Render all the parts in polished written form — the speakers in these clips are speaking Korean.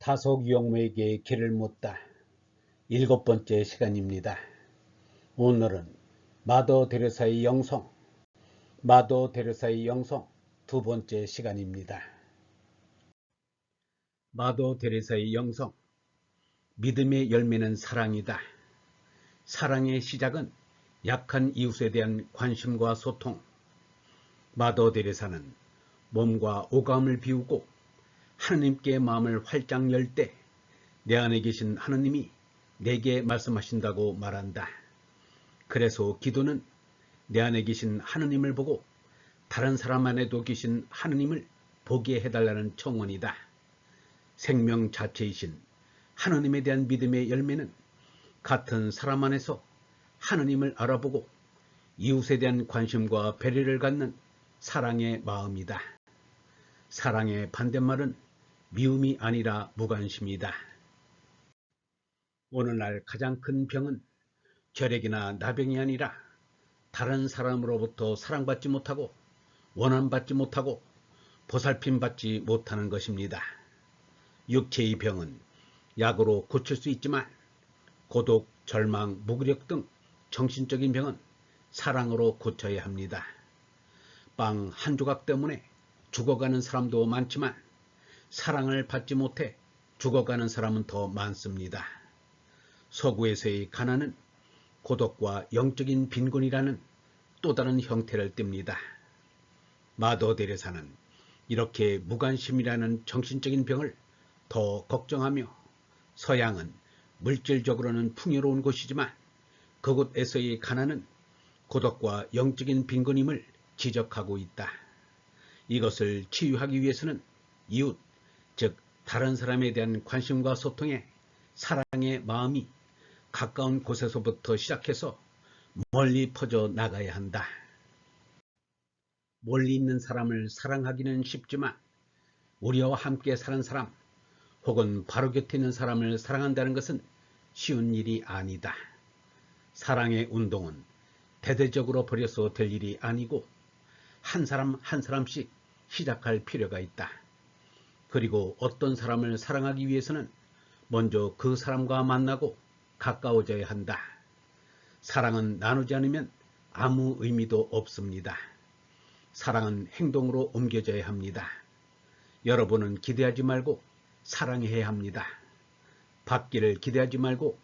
타석 유형무에게 길을 묻다. 7번째 시간입니다. 오늘은 마더 데레사의 영성, 두 번째 시간입니다. 마더 데레사의 영성, 믿음의 열매는 사랑이다. 사랑의 시작은 약한 이웃에 대한 관심과 소통. 마더 데레사는 몸과 오감을 비우고 하느님께 마음을 활짝 열 때 내 안에 계신 하느님이 내게 말씀하신다고 말한다. 그래서 기도는 내 안에 계신 하느님을 보고 다른 사람 안에도 계신 하느님을 보게 해달라는 청원이다. 생명 자체이신 하느님에 대한 믿음의 열매는 같은 사람 안에서 하느님을 알아보고 이웃에 대한 관심과 배려를 갖는 사랑의 마음이다. 사랑의 반대말은 미움이 아니라 무관심이다. 오늘날 가장 큰 병은 결핵이나 나병이 아니라 다른 사람으로부터 사랑받지 못하고 원함받지 못하고 보살핌받지 못하는 것입니다. 육체의 병은 약으로 고칠 수 있지만 고독, 절망, 무기력 등 정신적인 병은 사랑으로 고쳐야 합니다. 빵 한 조각 때문에 죽어가는 사람도 많지만 사랑을 받지 못해 죽어가는 사람은 더 많습니다. 서구에서의 가난은 고독과 영적인 빈곤이라는 또 다른 형태를 띱니다. 마더 데레사는 이렇게 무관심이라는 정신적인 병을 더 걱정하며 서양은 물질적으로는 풍요로운 곳이지만 그곳에서의 가난은 고독과 영적인 빈곤임을 지적하고 있다. 이것을 치유하기 위해서는 이웃, 즉 다른 사람에 대한 관심과 소통에 사랑의 마음이 가까운 곳에서부터 시작해서 멀리 퍼져 나가야 한다. 멀리 있는 사람을 사랑하기는 쉽지만 우리와 함께 사는 사람 혹은 바로 곁에 있는 사람을 사랑한다는 것은 쉬운 일이 아니다. 사랑의 운동은 대대적으로 벌여서 될 일이 아니고 한 사람 한 사람씩 시작할 필요가 있다. 그리고 어떤 사람을 사랑하기 위해서는 먼저 그 사람과 만나고 가까워져야 한다. 사랑은 나누지 않으면 아무 의미도 없습니다. 사랑은 행동으로 옮겨져야 합니다. 여러분은 기대하지 말고 사랑해야 합니다. 받기를 기대하지 말고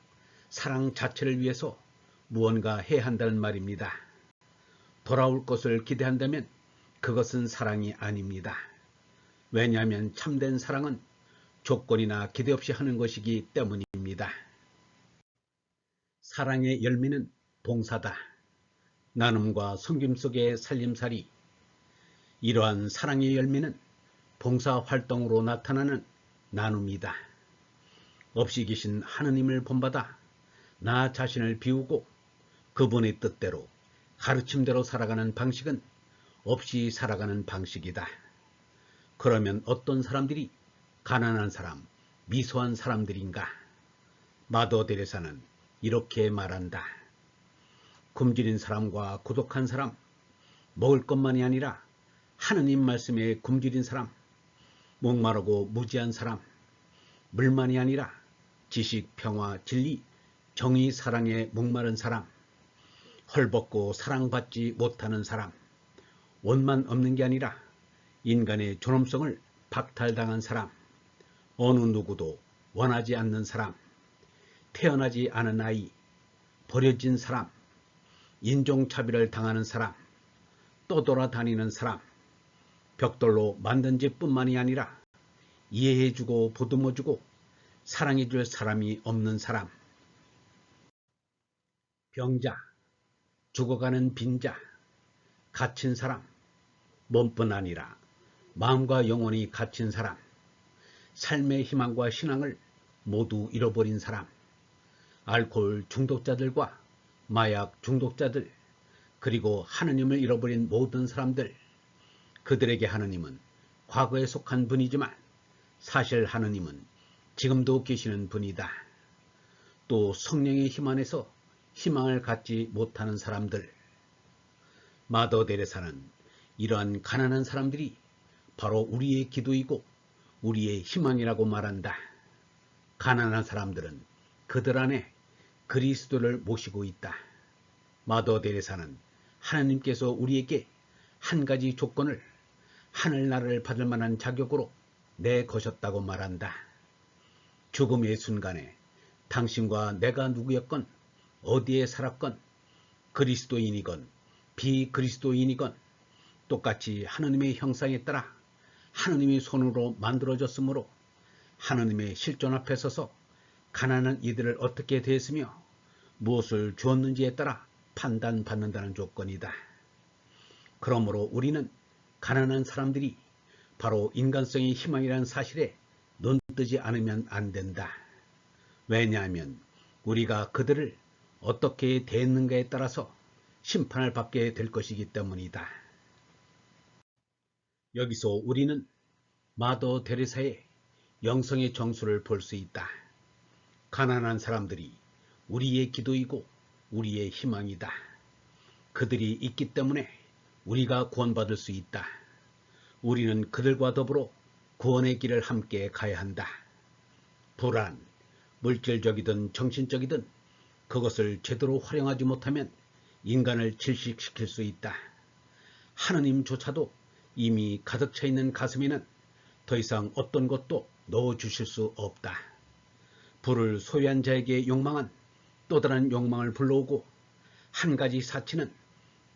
사랑 자체를 위해서 무언가 해야 한다는 말입니다. 돌아올 것을 기대한다면 그것은 사랑이 아닙니다. 왜냐하면 참된 사랑은 조건이나 기대 없이 하는 것이기 때문입니다. 사랑의 열매는 봉사다. 나눔과 섬김 속의 살림살이. 이러한 사랑의 열매는 봉사활동으로 나타나는 나눔이다. 없이 계신 하느님을 본받아 나 자신을 비우고 그분의 뜻대로 가르침대로 살아가는 방식은 없이 살아가는 방식이다. 그러면 어떤 사람들이 가난한 사람, 미소한 사람들인가? 마더 데레사는 이렇게 말한다. 굶주린 사람과 고독한 사람, 먹을 것만이 아니라 하느님 말씀에 굶주린 사람, 목마르고 무지한 사람, 물만이 아니라 지식, 평화, 진리, 정의, 사랑에 목마른 사람, 헐벗고 사랑받지 못하는 사람, 원만 없는 게 아니라 인간의 존엄성을 박탈당한 사람, 어느 누구도 원하지 않는 사람, 태어나지 않은 아이, 버려진 사람, 인종차별을 당하는 사람, 떠돌아다니는 사람, 벽돌로 만든 집뿐만이 아니라 이해해주고 보듬어주고 사랑해줄 사람이 없는 사람, 병자, 죽어가는 빈자, 갇힌 사람, 몸뿐 아니라 마음과 영혼이 갇힌 사람, 삶의 희망과 신앙을 모두 잃어버린 사람, 알코올 중독자들과 마약 중독자들, 그리고 하느님을 잃어버린 모든 사람들, 그들에게 하느님은 과거에 속한 분이지만 사실 하느님은 지금도 계시는 분이다. 또 성령의 힘 안에서 희망을 갖지 못하는 사람들, 마더 데레사는 이러한 가난한 사람들이 바로 우리의 기도이고 우리의 희망이라고 말한다. 가난한 사람들은 그들 안에 그리스도를 모시고 있다. 마더 데레사는 하나님께서 우리에게 한 가지 조건을 하늘나라를 받을 만한 자격으로 내거셨다고 말한다. 죽음의 순간에 당신과 내가 누구였건 어디에 살았건 그리스도인이건 비그리스도인이건 똑같이 하느님의 형상에 따라 하느님의 손으로 만들어졌으므로 하느님의 실존 앞에 서서 가난한 이들을 어떻게 대했으며 무엇을 주었는지에 따라 판단받는다는 조건이다. 그러므로 우리는 가난한 사람들이 바로 인간성의 희망이라는 사실에 눈뜨지 않으면 안 된다. 왜냐하면 우리가 그들을 어떻게 대했는가에 따라서 심판을 받게 될 것이기 때문이다. 여기서 우리는 마더 데레사의 영성의 정수를 볼 수 있다. 가난한 사람들이 우리의 기도이고 우리의 희망이다. 그들이 있기 때문에 우리가 구원받을 수 있다. 우리는 그들과 더불어 구원의 길을 함께 가야 한다. 불안, 물질적이든 정신적이든 그것을 제대로 활용하지 못하면 인간을 질식시킬 수 있다. 하느님조차도 이미 가득 차 있는 가슴에는 더 이상 어떤 것도 넣어주실 수 없다. 부를 소유한 자에게 욕망은 또 다른 욕망을 불러오고 한 가지 사치는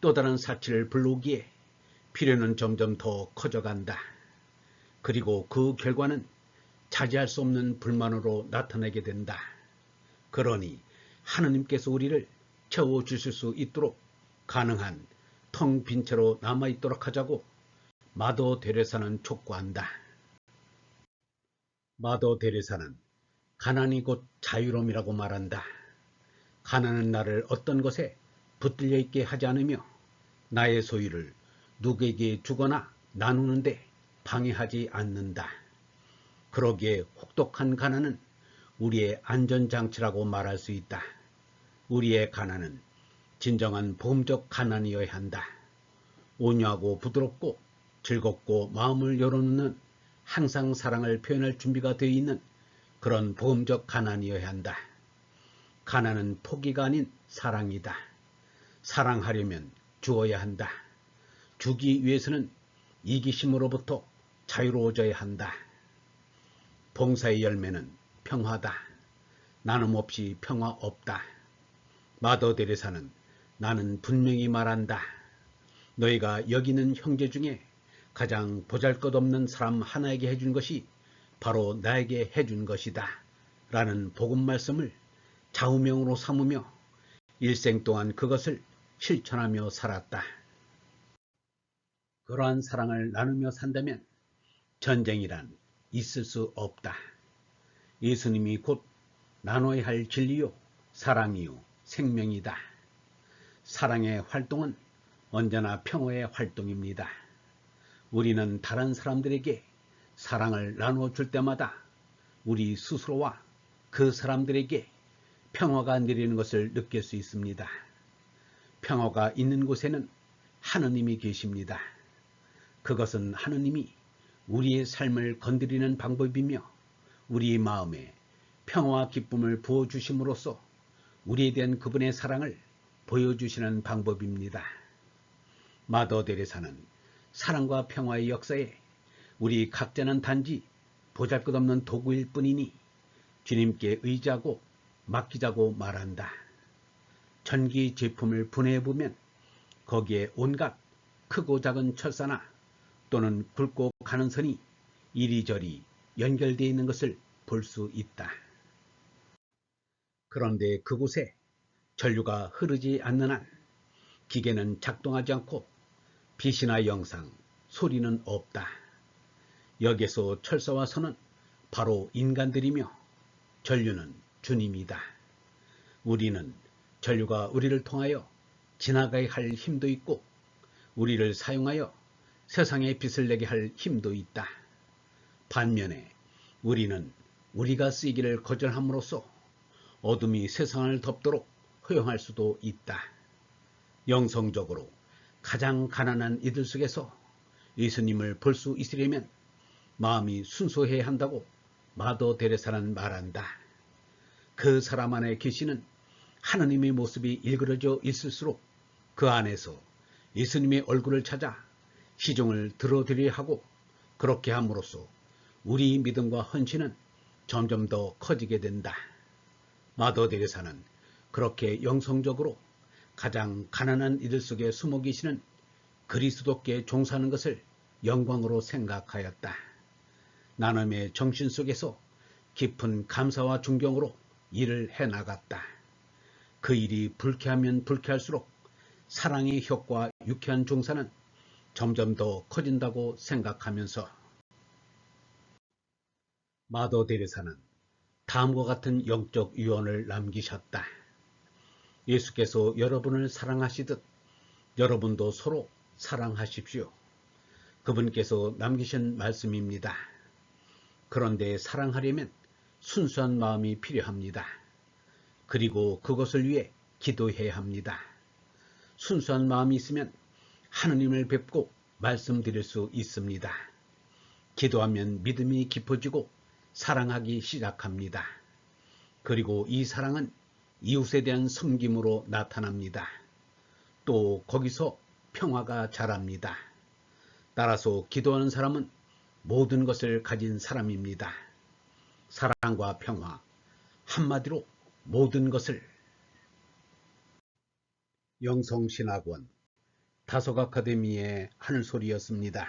또 다른 사치를 불러오기에 필요는 점점 더 커져간다. 그리고 그 결과는 차지할 수 없는 불만으로 나타나게 된다. 그러니 하느님께서 우리를 채워주실 수 있도록 가능한 텅 빈 채로 남아있도록 하자고 마더 데레사는 촉구한다. 마더 데레사는 가난이 곧 자유로움이라고 말한다. 가난은 나를 어떤 것에 붙들려 있게 하지 않으며 나의 소유를 누구에게 주거나 나누는데 방해하지 않는다. 그러기에 혹독한 가난은 우리의 안전장치라고 말할 수 있다. 우리의 가난은 진정한 복음적 가난이어야 한다. 온유하고 부드럽고 즐겁고 마음을 열어놓는 항상 사랑을 표현할 준비가 되어 있는 그런 복음적 가난이어야 한다. 가난은 포기가 아닌 사랑이다. 사랑하려면 주어야 한다. 주기 위해서는 이기심으로부터 자유로워져야 한다. 봉사의 열매는 평화다. 나눔 없이 평화 없다. 마더 데레사는 나는 분명히 말한다. 너희가 여기 있는 형제 중에 가장 보잘것없는 사람 하나에게 해준 것이 바로 나에게 해준 것이다. 라는 복음 말씀을 좌우명으로 삼으며 일생 동안 그것을 실천하며 살았다. 그러한 사랑을 나누며 산다면 전쟁이란 있을 수 없다. 예수님이 곧 나눠야 할 진리요, 사랑이요, 생명이다. 사랑의 활동은 언제나 평화의 활동입니다. 우리는 다른 사람들에게 사랑을 나누어 줄 때마다 우리 스스로와 그 사람들에게 평화가 내리는 것을 느낄 수 있습니다. 평화가 있는 곳에는 하느님이 계십니다. 그것은 하느님이 우리의 삶을 건드리는 방법이며 우리의 마음에 평화와 기쁨을 부어주심으로써 우리에 대한 그분의 사랑을 보여주시는 방법입니다. 마더 데레사는 사랑과 평화의 역사에 우리 각자는 단지 보잘것없는 도구일 뿐이니 주님께 의지하고 맡기자고 말한다. 전기 제품을 분해해보면 거기에 온갖 크고 작은 철사나 또는 굵고 가는 선이 이리저리 연결되어 있는 것을 볼 수 있다. 그런데 그곳에 전류가 흐르지 않는 한 기계는 작동하지 않고 빛이나 영상, 소리는 없다. 여기서 철사와 선은 바로 인간들이며 전류는 주님이다. 우리는 전류가 우리를 통하여 지나가야 할 힘도 있고 우리를 사용하여 세상에 빛을 내게 할 힘도 있다. 반면에 우리는 우리가 쓰이기를 거절함으로써 어둠이 세상을 덮도록 허용할 수도 있다. 영성적으로 가장 가난한 이들 속에서 예수님을 볼 수 있으려면 마음이 순수해야 한다고 마더 데레사는 말한다. 그 사람 안에 계시는 하느님의 모습이 일그러져 있을수록 그 안에서 예수님의 얼굴을 찾아 시종을 들어드려야 하고, 그렇게 함으로써 우리 믿음과 헌신은 점점 더 커지게 된다. 마더 데레사는 그렇게 영성적으로 가장 가난한 이들 속에 숨어 계시는 그리스도께 종사하는 것을 영광으로 생각하였다. 나눔의 정신 속에서 깊은 감사와 존경으로 일을 해나갔다. 그 일이 불쾌하면 불쾌할수록 사랑의 혁과 유쾌한 종사는 점점 더 커진다고 생각하면서 마더 데레사는 다음과 같은 영적 유언을 남기셨다. 예수께서 여러분을 사랑하시듯 여러분도 서로 사랑하십시오. 그분께서 남기신 말씀입니다. 그런데 사랑하려면 순수한 마음이 필요합니다. 그리고 그것을 위해 기도해야 합니다. 순수한 마음이 있으면 하느님을 뵙고 말씀드릴 수 있습니다. 기도하면 믿음이 깊어지고 사랑하기 시작합니다. 그리고 이 사랑은 이웃에 대한 섬김으로 나타납니다. 또 거기서 평화가 자랍니다. 따라서 기도하는 사람은 모든 것을 가진 사람입니다. 사랑과 평화, 한마디로 모든 것을. 영성신학원 다속 아카데미의 하늘소리였습니다.